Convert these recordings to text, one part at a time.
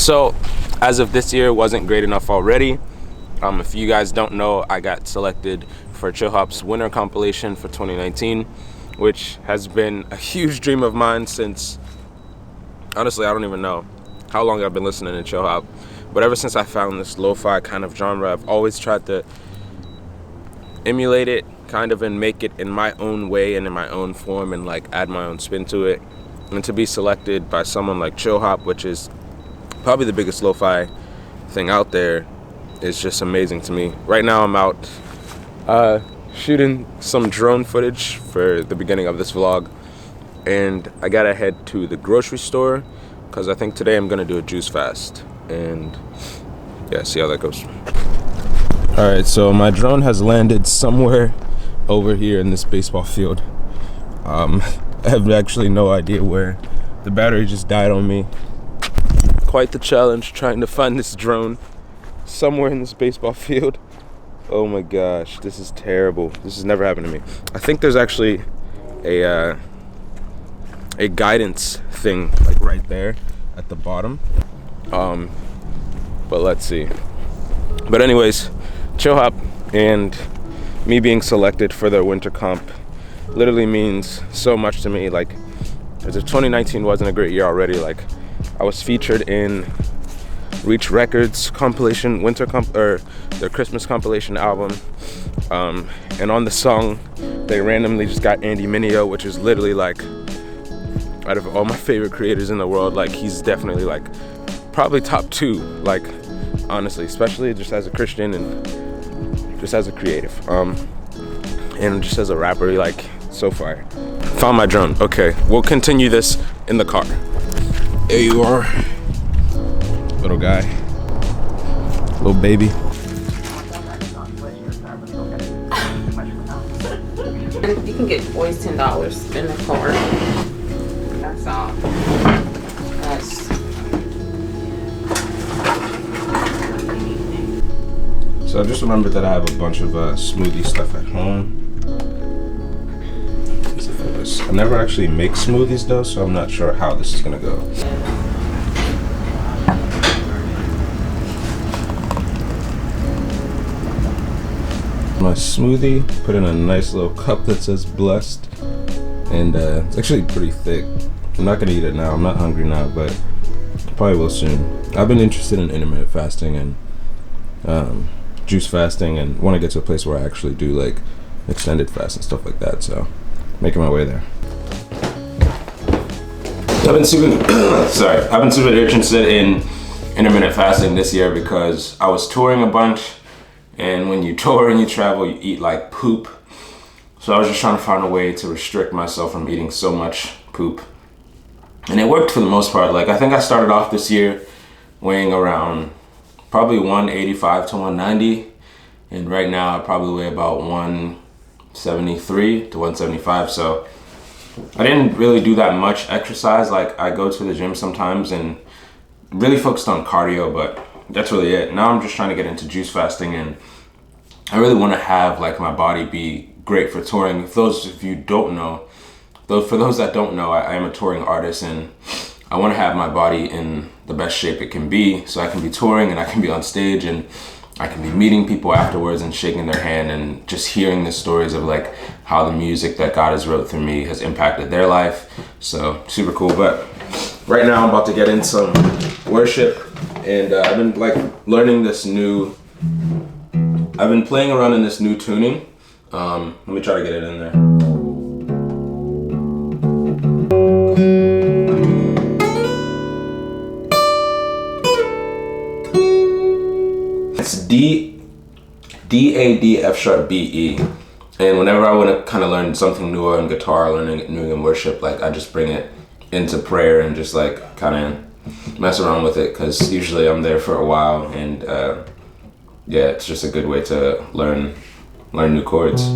So as of this year, wasn't great enough already. If you guys don't know, I got selected for chillhop's winter compilation for 2019, which has been a huge dream of mine since, honestly, I don't even know how long I've been listening to chillhop, but ever since I found this lo-fi kind of genre, I've always tried to emulate it kind of and make it in my own way and in my own form and like add my own spin to it. And to be selected by someone like chillhop, which is probably the biggest lo-fi thing out there, is just amazing to me. Right now I'm out shooting some drone footage for the beginning of this vlog, and I gotta head to the grocery store because I think today I'm gonna do a juice fast, and yeah, see how that goes. Alright, so my drone has landed somewhere over here in this baseball field. I have actually no idea where. The battery just died on me. Quite the challenge trying to find this drone somewhere in this baseball field. Oh my gosh, this is terrible. This has never happened to me. I think there's actually a guidance thing like right there at the bottom. But let's see. But anyways, chillhop and me being selected for their winter comp literally means so much to me. Like, as if 2019 wasn't a great year already, like I was featured in Reach Records compilation winter comp, or their Christmas compilation album, and on the song they randomly just got Andy Mineo, which is literally like, out of all my favorite creators in the world, like he's definitely like probably top 2, like honestly, especially just as a Christian and just as a creative, and just as a rapper, like so far. Found my drone. Okay, we'll continue this in the car. There you are, little guy, little baby. And you can get boys $10 in the car. That's all. So I just remembered that I have a bunch of smoothie stuff at home. I never actually make smoothies though, so I'm not sure how this is gonna go. My smoothie, put in a nice little cup that says blessed, and it's actually pretty thick. I'm not gonna eat it now, I'm not hungry now, but probably will soon. I've been interested in intermittent fasting and juice fasting, and want to get to a place where I actually do like extended fast and stuff like that, so making my way there. I've been super interested in intermittent fasting this year because I was touring a bunch, and when you tour and you travel, you eat like poop. So I was just trying to find a way to restrict myself from eating so much poop, and it worked for the most part. Like, I think I started off this year weighing around probably 185 to 190, and right now I probably weigh about 173 to 175. So I didn't really do that much exercise. Like, I go to the gym sometimes and really focused on cardio, but that's really it. Now I'm just trying to get into juice fasting, and I really want to have like my body be great for touring. For those that don't know, I am a touring artist, and I want to have my body in the best shape it can be, so I can be touring and I can be on stage and I can be meeting people afterwards and shaking their hand and just hearing the stories of like how the music that God has wrote through me has impacted their life. So super cool. But right now I'm about to get in some worship, and I've been like learning this new, I've been playing around in this new tuning. Let me try to get it in there. It's D A D F sharp B E, and whenever I want to kind of learn something new on guitar, learning it new in worship, like I just bring it into prayer and just like kind of mess around with it, because usually I'm there for a while, and yeah, it's just a good way to learn new chords.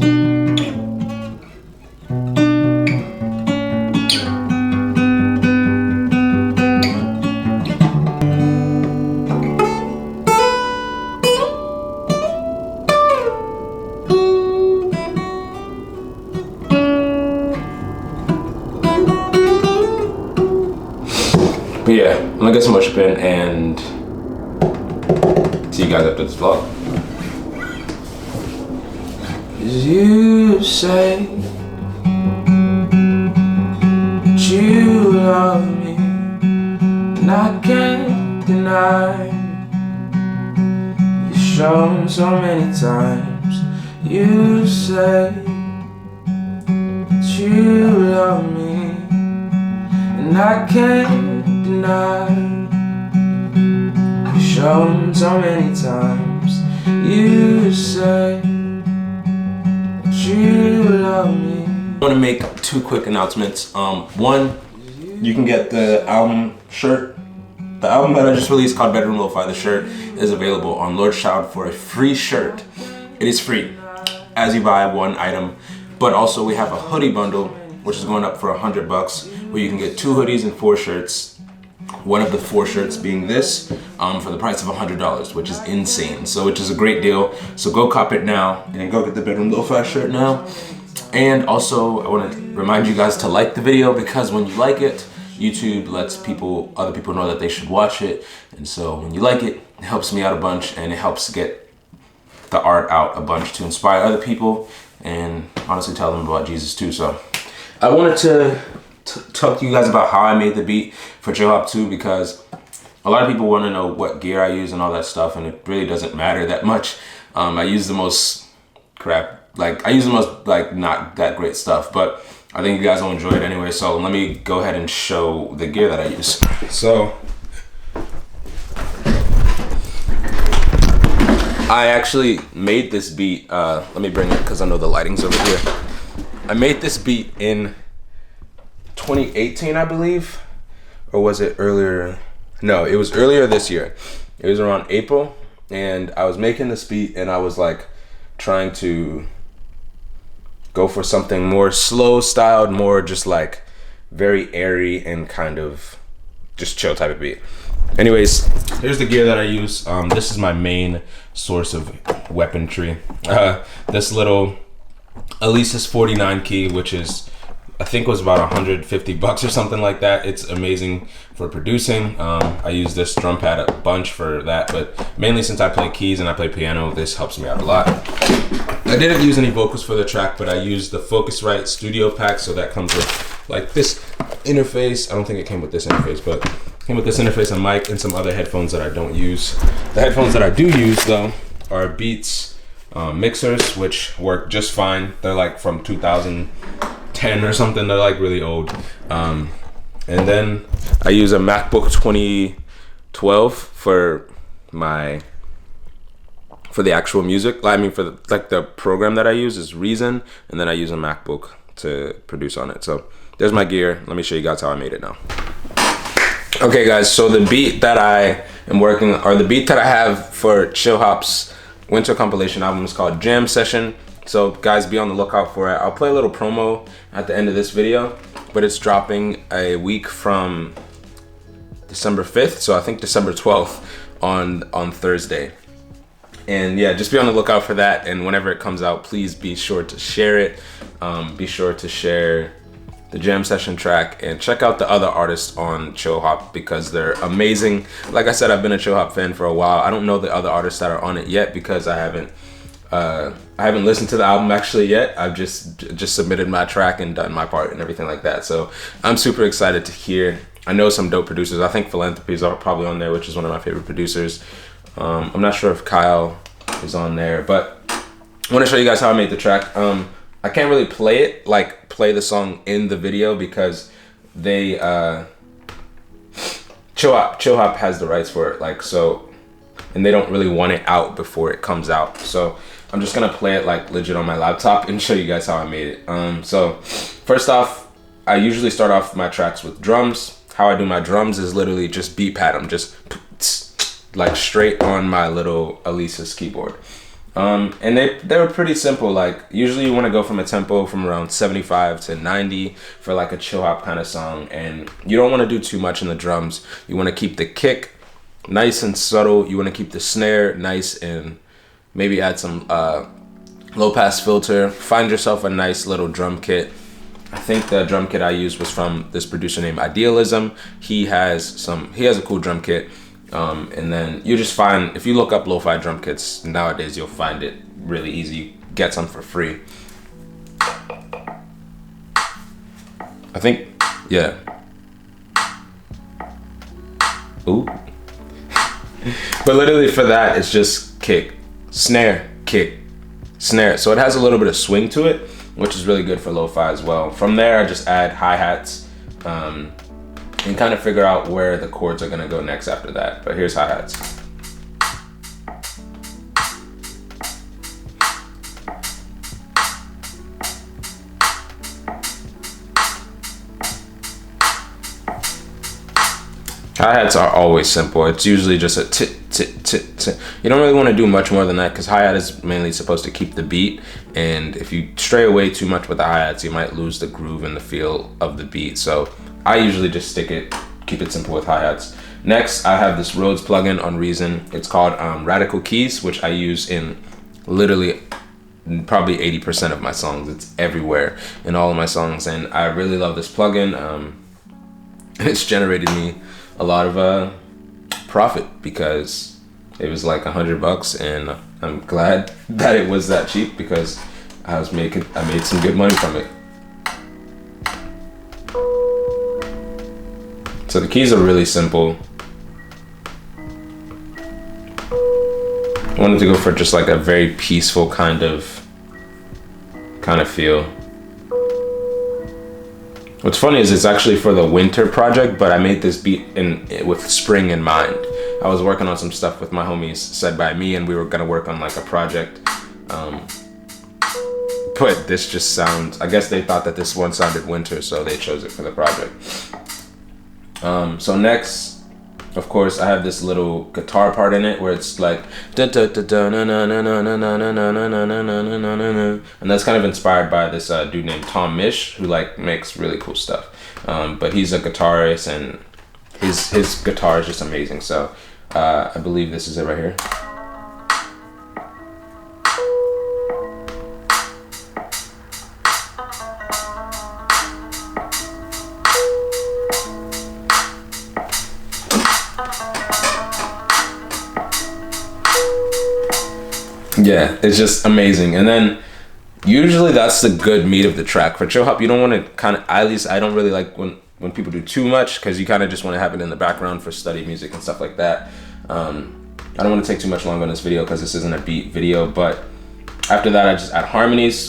But yeah, I'm gonna get some worship in and see you guys after this vlog. You say that you love me, and I can't deny. You've shown so many times. You say that you love me, and I can't deny. You've shown so many times. You say you love me. I want to make 2 quick announcements. One, you can get the album shirt. The album that I just released called Bedroom Lo-Fi, the shirt is available on Lord's Child for a free shirt. It is free as you buy 1 item. But also we have a hoodie bundle, which is going up for $100, where you can get 2 hoodies and 4 shirts. One of the 4 shirts being this for the price of $100, which is insane. So, which is a great deal. So go cop it now and go get the Bedroom Lo-Fi shirt now. And also, I want to remind you guys to like the video, because when you like it, YouTube lets other people know that they should watch it. And so when you like it, it helps me out a bunch, and it helps get the art out a bunch to inspire other people and honestly tell them about Jesus too. So I wanted to talk to you guys about how I made the beat for chillhop 2, because a lot of people want to know what gear I use and all that stuff, and it really doesn't matter that much. I use the most not that great stuff, but I think you guys will enjoy it anyway. So let me go ahead and show the gear that I use. So I actually made this beat, let me bring it because I know the lighting's over here. I made this beat in 2018, I believe, or was it earlier? No, it was earlier this year. It was around April, and I was making this beat, and I was like trying to go for something more slow styled, more just like very airy and kind of just chill type of beat. Anyways, here's the gear that I use. This is my main source of weaponry. This little Alesis 49 key, which is, I think was about $150 or something like that. It's amazing for producing. I use this drum pad a bunch for that, but mainly since I play keys and I play piano, this helps me out a lot. I didn't use any vocals for the track, but I used the Focusrite Studio Pack, so that comes with like this interface. I don't think it came with this interface, but it came with this interface, a mic, and some other headphones that I don't use. The headphones that I do use though are Beats mixers, which work just fine. They're like from 2010 or something. They're like really old. And then I use a MacBook 2012 for the actual music. I mean, for the program that I use is Reason, and then I use a MacBook to produce on it. So there's my gear. Let me show you guys how I made it now. Okay guys, so the beat that I am working, or the beat that I have for chillhop's winter compilation album is called Jam Session. So guys, be on the lookout for it. I'll play a little promo at the end of this video, but it's dropping a week from December 5th, so I think December 12th on Thursday. And yeah, just be on the lookout for that, and whenever it comes out, please be sure to share it. Be sure to share the Jam Session track, and check out the other artists on chillhop because they're amazing. Like I said, I've been a chillhop fan for a while. I don't know the other artists that are on it yet because I haven't listened to the album actually yet. I've just submitted my track and done my part and everything like that. So I'm super excited to hear. I know some dope producers. I think Philanthropy is probably on there, which is one of my favorite producers. I'm not sure if Kyle is on there, but I want to show you guys how I made the track. I can't really play the song in the video because they chillhop has the rights for it, and they don't really want it out before it comes out. So I'm just gonna play it like legit on my laptop and show you guys how I made it. So first off, I usually start off my tracks with drums. How I do my drums is literally just beat pad them, just like straight on my little Alesis keyboard. And they were pretty simple. Like usually you want to go from a tempo from around 75 to 90 for like a chill hop kind of song, and you don't want to do too much in the drums. You want to keep the kick nice and subtle. You want to keep the snare nice and maybe add some low pass filter. Find yourself a nice little drum kit. I think the drum kit I used was from this producer named Idealism. He has a cool drum kit. And then you just find, if you look up lo-fi drum kits nowadays, you'll find it really easy. You get some for free. I think, yeah. Ooh. But literally for that, it's just kick, snare, kick, snare. So it has a little bit of swing to it, which is really good for lo-fi as well. From there, I just add hi-hats and kind of figure out where the chords are gonna go next after that. But here's hi-hats. Hi-hats are always simple. It's usually just a tit, tit, tit, tit. You don't really want to do much more than that because hi-hat is mainly supposed to keep the beat. And if you stray away too much with the hi-hats, you might lose the groove and the feel of the beat. So I usually just keep it simple with hi-hats. Next, I have this Rhodes plugin on Reason. It's called Radical Keys, which I use in literally probably 80% of my songs. It's everywhere in all of my songs. And I really love this plugin. It's generated me a lot of profit because it was like $100, and I'm glad that it was that cheap because I made some good money from it. So the keys are really simple. I wanted to go for just like a very peaceful kind of feel. What's funny is it's actually for the winter project, but I made this beat with spring in mind. I was working on some stuff with my homies, Said By Me, and we were gonna work on like a project. But this just sounds, I guess they thought that this one sounded winter, so they chose it for the project. So next, of course, I have this little guitar part in it where it's like, and that's kind of inspired by this dude named Tom Misch, who like makes really cool stuff. But he's a guitarist, and his guitar is just amazing. So I believe this is it right here. Yeah, it's just amazing. And then usually that's the good meat of the track. For chill hop, you don't want to kind of, at least I don't really like when people do too much, because you kind of just want to have it in the background for study music and stuff like that. I don't want to take too much longer on this video because this isn't a beat video, but after that I just add harmonies.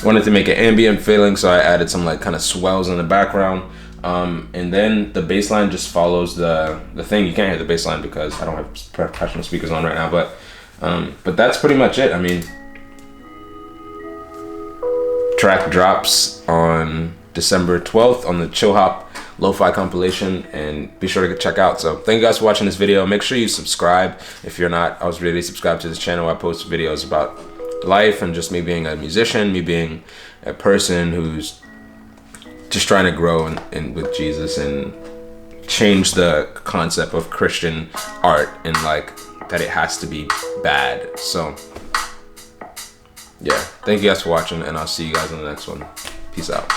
Wanted to make an ambient feeling, so I added some like kind of swells in the background. And then the bass line just follows the thing. You can't hear the bass line because I don't have professional speakers on right now, but that's pretty much it. I mean, track drops on December 12th on the Chill Hop Lo-Fi compilation, and be sure to check out. So thank you guys for watching this video. Make sure you subscribe if you're not. I was really subscribed to this channel. I post videos about life and just me being a musician, me being a person who's just trying to grow in with Jesus and change the concept of Christian art and like that it has to be bad. So yeah, thank you guys for watching, and I'll see you guys in the next one. Peace out.